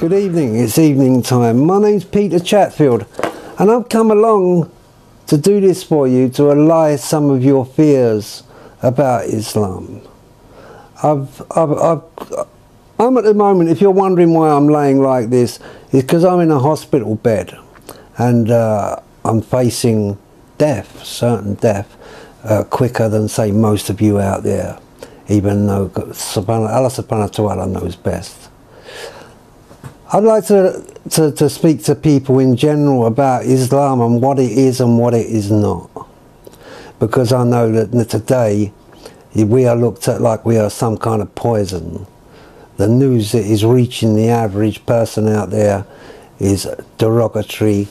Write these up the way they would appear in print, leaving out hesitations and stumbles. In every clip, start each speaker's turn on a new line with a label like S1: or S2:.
S1: Good evening, it's evening time. My name's Peter Chatfield and I've come along to do this for you, to allay some of your fears about Islam. I'm at the moment, if you're wondering why I'm laying like this, it's because I'm in a hospital bed and I'm facing death, certain death, quicker than say most of you out there, even though Allah subhanahu wa ta'ala knows best. I'd like to speak to people in general about Islam and what it is and what it is not. Because I know that today we are looked at like we are some kind of poison. The news that is reaching the average person out there is derogatory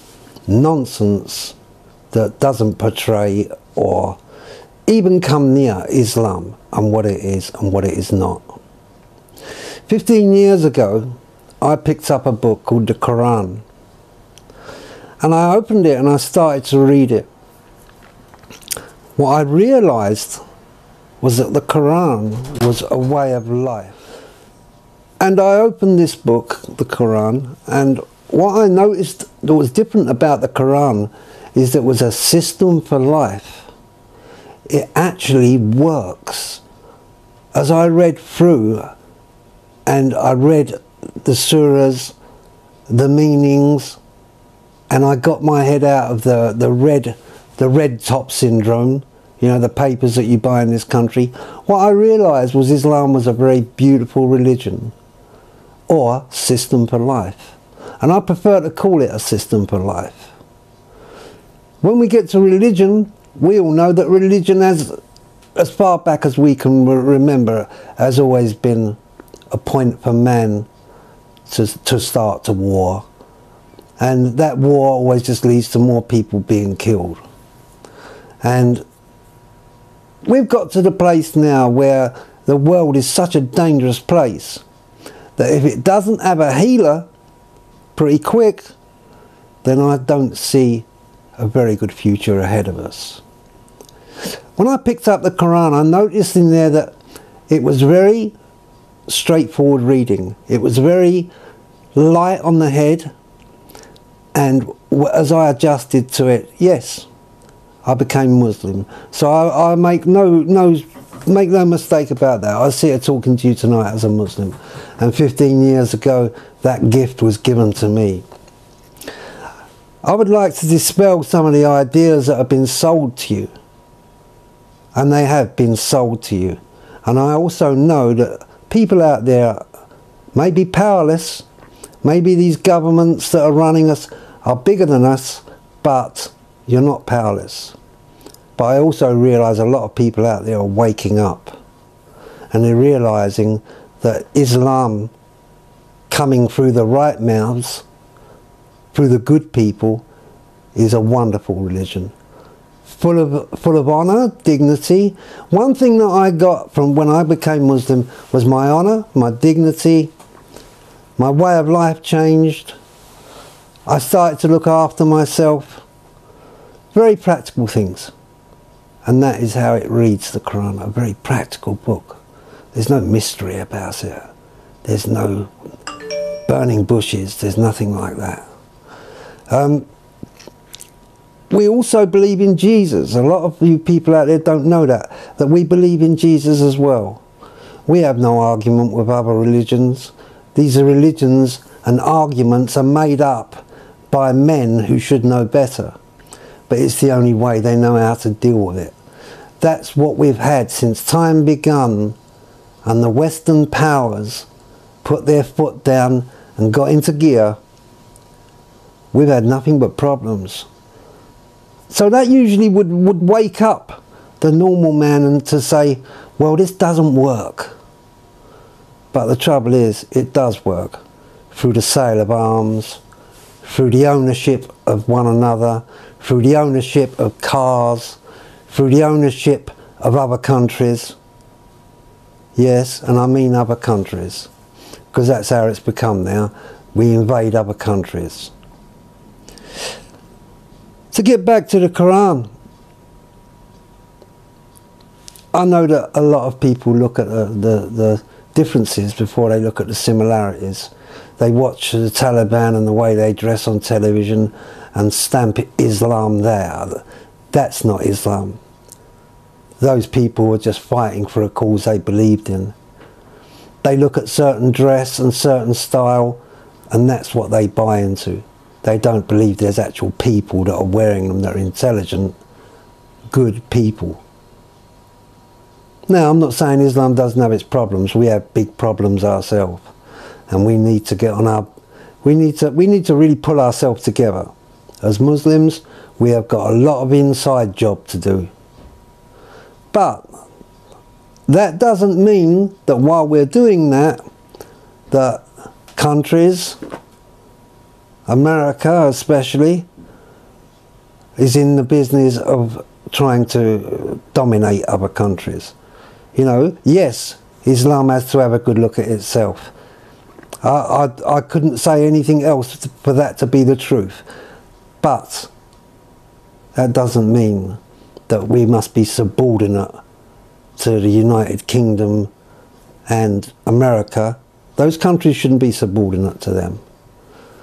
S1: nonsense that doesn't portray or even come near Islam and what it is and what it is not. 15 years ago, I picked up a book called the Quran, and I opened it and I started to read it. What I realized was that the Quran was a way of life. And I opened this book, the Quran, and what I noticed that was different about the Quran is that it was a system for life. It actually works. As I read through and I read the surahs, the meanings, and I got my head out of the red top syndrome, you know, the papers that you buy in this country. What I realized was Islam was a very beautiful religion or system for life, and I prefer to call it a system for life. When we get to religion, we all know that religion has, as far back as we can remember, has always been a point for man to start to war, and that war always just leads to more people being killed. And we've got to the place now where the world is such a dangerous place that if it doesn't have a healer pretty quick, then I don't see a very good future ahead of us. When I picked up the Quran, I noticed in there that it was very straightforward reading. It was very light on the head, and as I adjusted to it, yes, I became Muslim. So I make no mistake about that. I sit here talking to you tonight as a Muslim, and 15 years ago that gift was given to me. I would like to dispel some of the ideas that have been sold to you, and they have been sold to you. And I also know that people out there may be powerless. Maybe these governments that are running us are bigger than us, but you're not powerless. But I also realise a lot of people out there are waking up, and they're realising that Islam, coming through the right mouths, through the good people, is a wonderful religion. Full of honour, dignity. One thing that I got from when I became Muslim was my honour, my dignity. My way of life changed. I started to look after myself. Very practical things. And that is how it reads, the Quran, a very practical book. There's no mystery about it. There's no burning bushes. There's nothing like that. We also believe in Jesus. A lot of you people out there don't know that we believe in Jesus as well. We have no argument with other religions. These are religions and arguments are made up by men who should know better. But it's the only way they know how to deal with it. That's what we've had since time begun, and the Western powers put their foot down and got into gear. We've had nothing but problems. So that usually would wake up the normal man and to say, well, this doesn't work. But the trouble is, it does work. Through the sale of arms, through the ownership of one another, through the ownership of cars, through the ownership of other countries. Yes, and I mean other countries, because that's how it's become now. We invade other countries. To get back to the Quran, I know that a lot of people look at the differences before they look at the similarities. They watch the Taliban and the way they dress on television and stamp Islam there. That's not Islam. Those people were just fighting for a cause they believed in. They look at certain dress and certain style, and that's what they buy into. They don't believe there's actual people that are wearing them that are intelligent, good people. Now, I'm not saying Islam doesn't have its problems. We have big problems ourselves, and we need to get on our. We need to really pull ourselves together. As Muslims, we have got a lot of inside job to do. But that doesn't mean that while we're doing that, that countries, America especially, is in the business of trying to dominate other countries. You know, yes, Islam has to have a good look at itself. I couldn't say anything else for that to be the truth. But that doesn't mean that we must be subordinate to the United Kingdom and America. Those countries shouldn't be subordinate to them,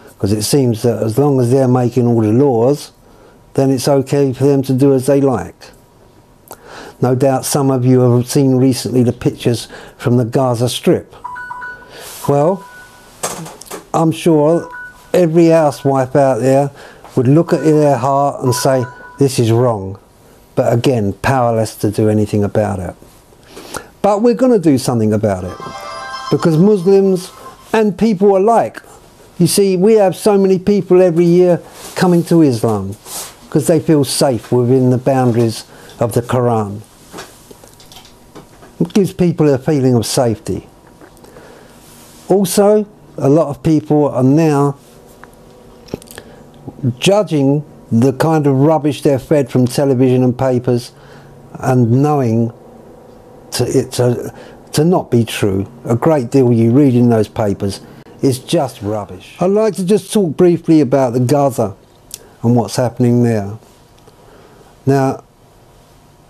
S1: because it seems that as long as they're making all the laws, then it's okay for them to do as they like. No doubt some of you have seen recently the pictures from the Gaza Strip. Well, I'm sure every housewife out there would look at their heart and say, this is wrong. But again, powerless to do anything about it. But we're going to do something about it, because Muslims and people alike, you see, we have so many people every year coming to Islam because they feel safe within the boundaries of the Quran. It gives people a feeling of safety. Also, a lot of people are now judging the kind of rubbish they're fed from television and papers and knowing to not be true. A great deal you read in those papers is just rubbish. I'd like to just talk briefly about the Gaza and what's happening there. Now,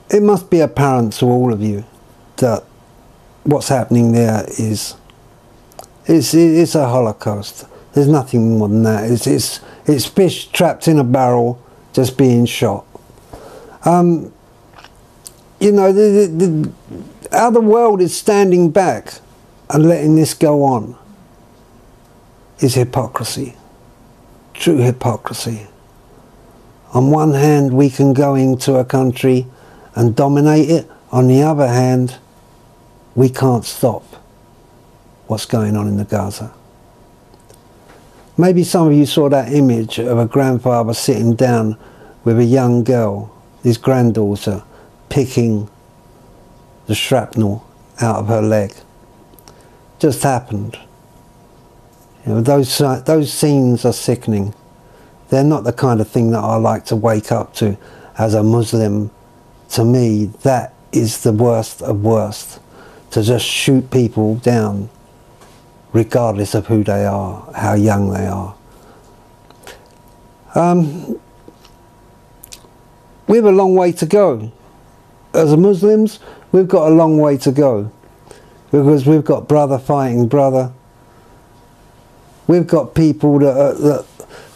S1: it must be apparent to all of you that what's happening there is it's a Holocaust. There's nothing more than that. It's fish trapped in a barrel just being shot. You know, how the world is standing back and letting this go on is hypocrisy. True hypocrisy. On one hand, we can go into a country and dominate it. On the other hand, we can't stop what's going on in the Gaza. Maybe some of you saw that image of a grandfather sitting down with a young girl, his granddaughter, picking the shrapnel out of her leg. Just happened. You know, those scenes are sickening. They're not the kind of thing that I like to wake up to as a Muslim. To me, that is the worst of worst. To just shoot people down, regardless of who they are, how young they are. We have a long way to go. As Muslims, we've got a long way to go, because we've got brother fighting brother. We've got people that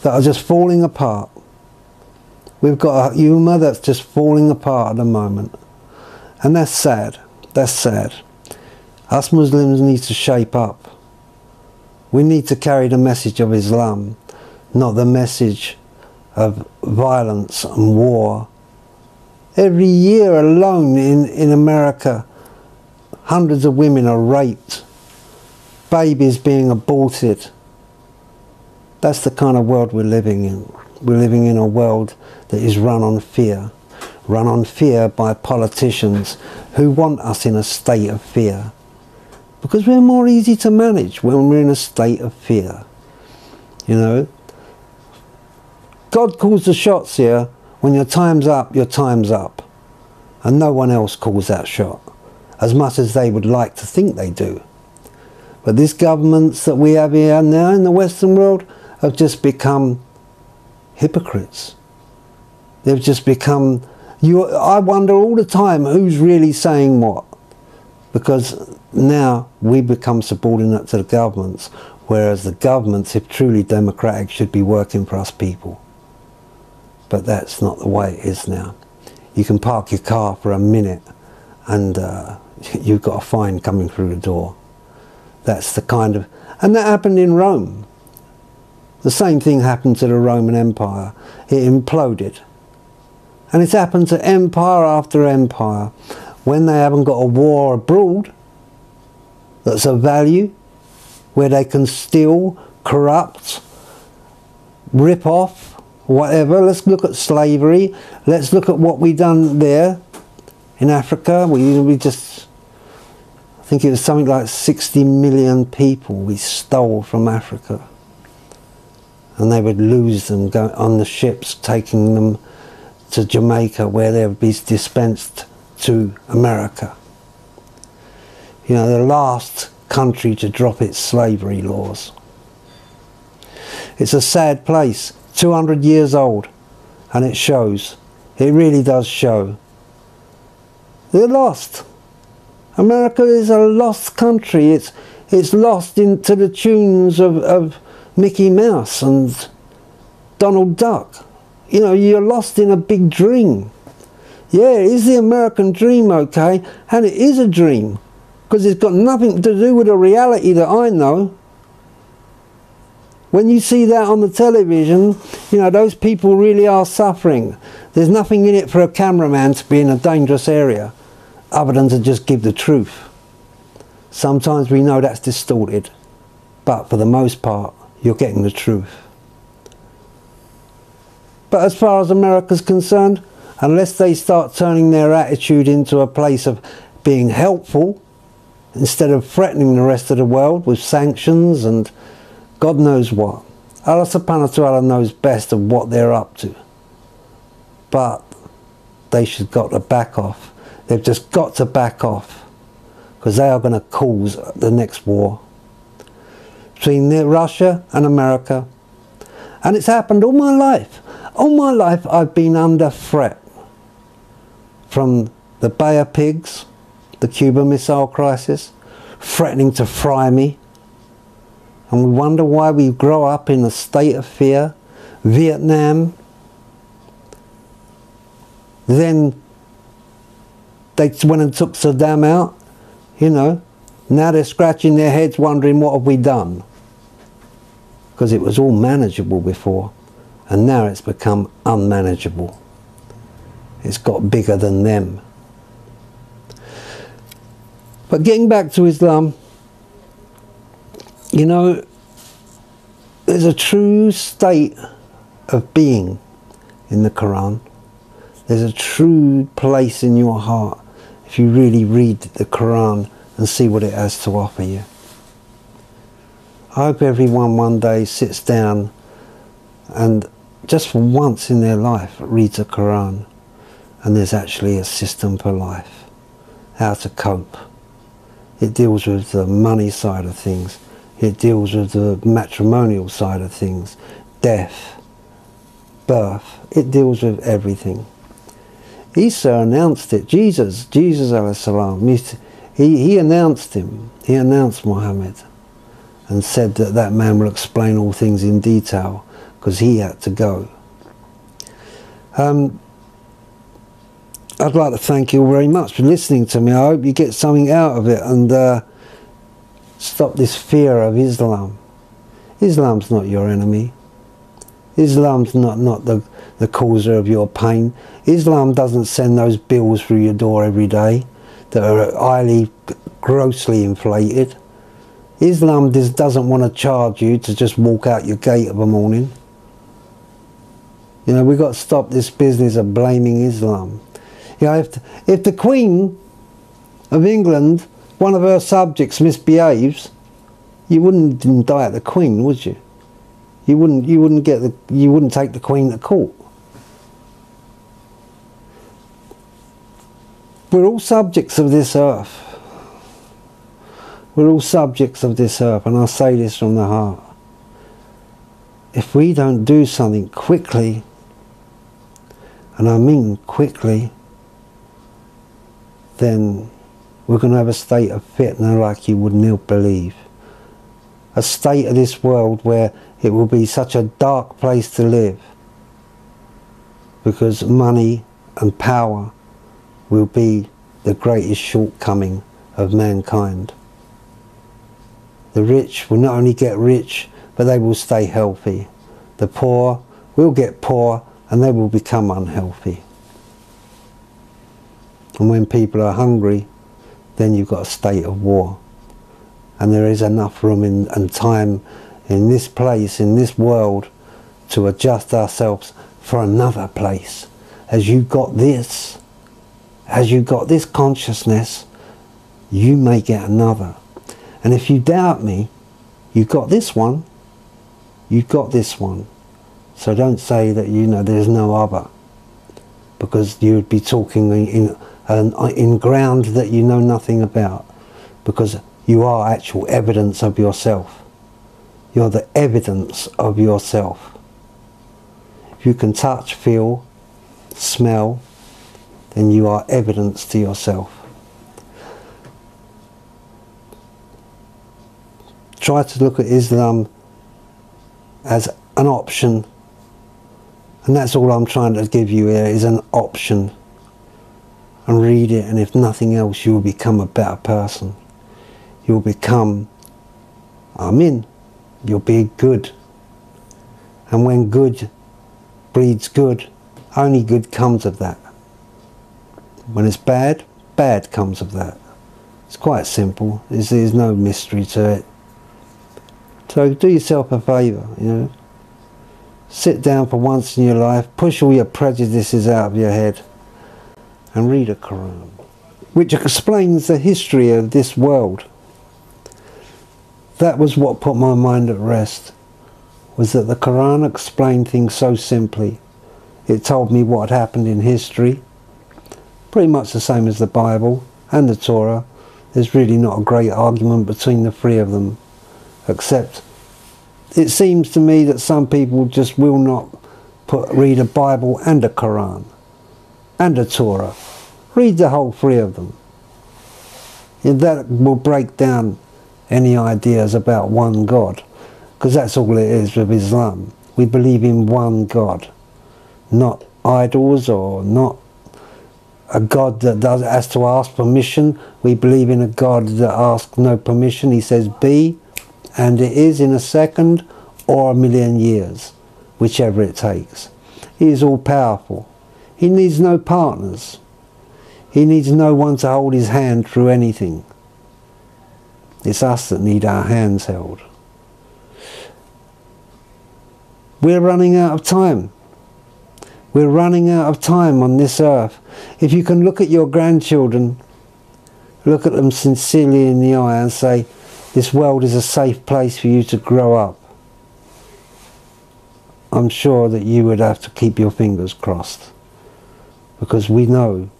S1: are just falling apart. We've got a humour that's just falling apart at the moment. And that's sad. That's sad. Us Muslims need to shape up. We need to carry the message of Islam, not the message of violence and war. Every year alone in America, hundreds of women are raped, babies being aborted. That's the kind of world we're living in. We're living in a world that is run on fear by politicians who want us in a state of fear. Because we're more easy to manage when we're in a state of fear. You know, God calls the shots here. When your time's up, your time's up. And no one else calls that shot, as much as they would like to think they do. But these governments that we have here now in the Western world have just become hypocrites. They've just become... I wonder all the time who's really saying what. because now we become subordinate to the governments, whereas the governments, if truly democratic, should be working for us people. But that's not the way it is now. You can park your car for a minute and you've got a fine coming through the door. That's the kind of... And that happened in Rome. The same thing happened to the Roman Empire. It imploded. And it's happened to empire after empire. When they haven't got a war abroad that's of value, where they can steal, corrupt, rip off, whatever. Let's look at slavery. Let's look at what we done there in Africa. We just... I think it was something like 60 million people we stole from Africa. And they would lose them on the ships, taking them to Jamaica, where they would be dispensed to America. You know, the last country to drop its slavery laws. It's a sad place, 200 years old, and it shows. It really does show. They're lost. America is a lost country. It's lost into the tunes of Mickey Mouse and Donald Duck. You know, you're lost in a big dream. Yeah, it is the American dream, okay, and it is a dream, because it's got nothing to do with the reality that I know. When you see that on the television, you know, those people really are suffering. There's nothing in it for a cameraman to be in a dangerous area, other than to just give the truth. Sometimes we know that's distorted, but for the most part, you're getting the truth. But as far as America's concerned, unless they start turning their attitude into a place of being helpful, instead of threatening the rest of the world with sanctions and God knows what. Allah subhanahu wa ta'ala knows best of what they're up to. But they should got to back off. They've just got to back off, because they are going to cause the next war between Russia and America. And it's happened all my life. All my life I've been under threat. From the Bay of Pigs, the Cuban Missile Crisis, threatening to fry me. And we wonder why we grow up in a state of fear. Vietnam. Then they went and took Saddam out. You know, now they're scratching their heads wondering what have we done. Because it was all manageable before. And now it's become unmanageable. It's got bigger than them. But getting back to Islam, you know, there's a true state of being in the Quran. There's a true place in your heart if you really read the Quran and see what it has to offer you. I hope everyone one day sits down and just for once in their life reads the Quran, and there's actually a system for life, how to cope. It deals with the money side of things. It deals with the matrimonial side of things, death, birth. It deals with everything. Isa announced it. Jesus alayhi salam, he announced him. He announced Muhammad and said that that man will explain all things in detail, because he had to go. I'd like to thank you all very much for listening to me. I hope you get something out of it and stop this fear of Islam. Islam's not your enemy. Islam's not the causer of your pain. Islam doesn't send those bills through your door every day that are highly, grossly inflated. Islam just doesn't want to charge you to just walk out your gate of a morning. You know, we've got to stop this business of blaming Islam. You know, if the Queen of England, one of her subjects misbehaves, you wouldn't indict the Queen, would you? You wouldn't take the Queen to court. We're all subjects of this earth. We're all subjects of this earth, and I say this from the heart. If we don't do something quickly, and I mean quickly, then we're going to have a state of fitna like you wouldn't believe. A state of this world where it will be such a dark place to live, because money and power will be the greatest shortcoming of mankind. The rich will not only get rich, but they will stay healthy. The poor will get poor, and they will become unhealthy. And when people are hungry, then you've got a state of war. And there is enough room and time in this place, in this world, to adjust ourselves for another place. As you got this consciousness, you may get another. And if you doubt me, you've got this one, you've got this one. So don't say that, you know, there's no other, because you would be talking in ground that you know nothing about, because you are actual evidence of yourself. You're the evidence of yourself. If you can touch, feel, smell, then you are evidence to yourself. Try to look at Islam as an option, and that's all I'm trying to give you here, is an option. And read it, and if nothing else, you will become a better person. You'll become, you'll be good. And when good breeds good, only good comes of that. When it's bad, bad comes of that. It's quite simple. There's no mystery to it. So do yourself a favour, you know. Sit down for once in your life, push all your prejudices out of your head, and read a Quran, which explains the history of this world. That was what put my mind at rest, was that the Quran explained things so simply. It told me what had happened in history, pretty much the same as the Bible and the Torah. There's really not a great argument between the three of them, except it seems to me that some people just will not read a Bible and a Quran and a Torah. Read the whole three of them. And that will break down any ideas about one God, because that's all it is with Islam. We believe in one God, not idols, or not a God that has to ask permission. We believe in a God that asks no permission. He says be, and it is in a second or a million years, whichever it takes. He is all powerful. He needs no partners. He needs no one to hold his hand through anything. It's us that need our hands held. We're running out of time. We're running out of time on this earth. If you can look at your grandchildren, look at them sincerely in the eye and say, this world is a safe place for you to grow up, I'm sure that you would have to keep your fingers crossed. Because we know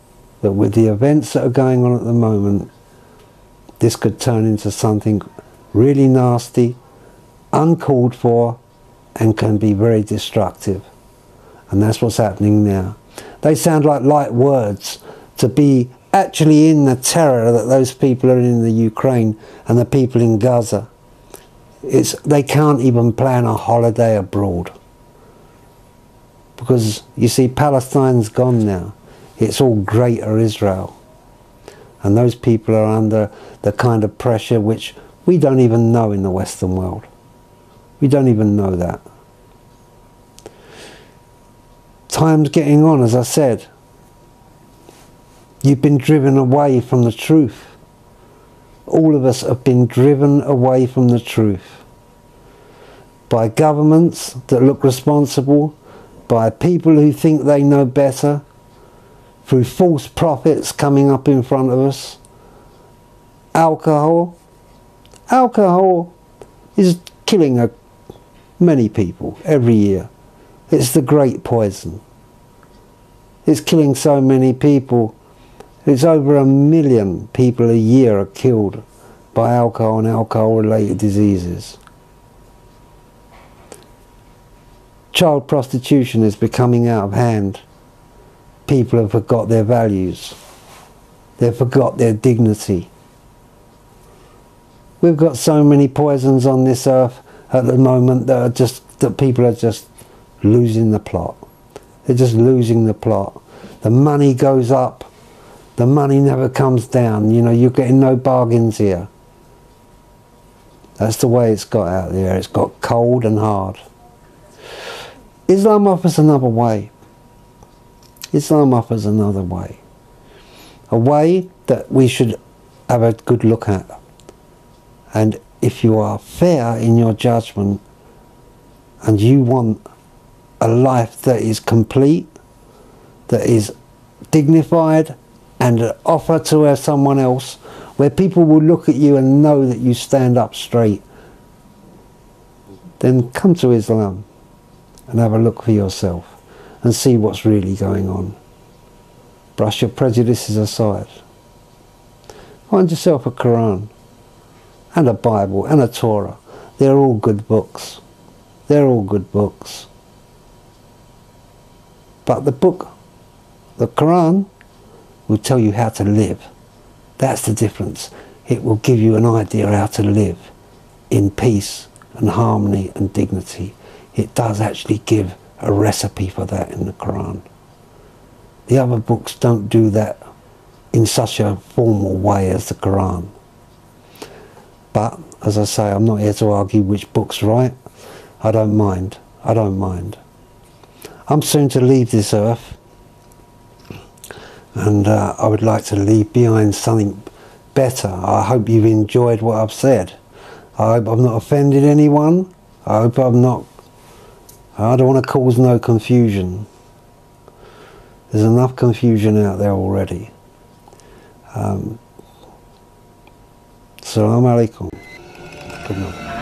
S1: that with the events that are going on at the moment, this could turn into something really nasty, uncalled for, and can be very destructive. And that's what's happening now. They sound like light words to be actually in the terror that those people are in the Ukraine and the people in Gaza. They can't even plan a holiday abroad. Because, you see, Palestine's gone now. It's all Greater Israel. And those people are under the kind of pressure which we don't even know in the Western world. We don't even know that. Time's getting on, as I said. You've been driven away from the truth. All of us have been driven away from the truth. By governments that look responsible, by people who think they know better, through false prophets coming up in front of us. Alcohol is killing many people every year. It's the great poison. It's killing so many people. It's over 1 million people a year are killed by alcohol and alcohol-related diseases. Child prostitution is becoming out of hand. People have forgot their values. They forgot their dignity. We've got so many poisons on this earth at the moment that people are just losing the plot. They're just losing the plot. The money goes up. The money never comes down. You know, you're getting no bargains here. That's the way it's got out there. It's got cold and hard. Islam offers another way. Islam offers another way. A way that we should have a good look at. And if you are fair in your judgment and you want a life that is complete, that is dignified, and an offer to someone else, where people will look at you and know that you stand up straight, then come to Islam and have a look for yourself and see what's really going on. Brush your prejudices aside. Find yourself a Quran and a Bible and a Torah. They're all good books. They're all good books. But the book, the Quran, will tell you how to live. That's the difference. It will give you an idea how to live in peace and harmony and dignity. It does actually give a recipe for that in the Quran. The other books don't do that in such a formal way as the Quran. But, as I say, I'm not here to argue which book's right. I don't mind. I don't mind. I'm soon to leave this earth, and I would like to leave behind something better. I hope you've enjoyed what I've said. I hope I've not offended anyone. I hope I'm not... I don't want to cause no confusion. There's enough confusion out there already. Assalamu alaikum. Good night.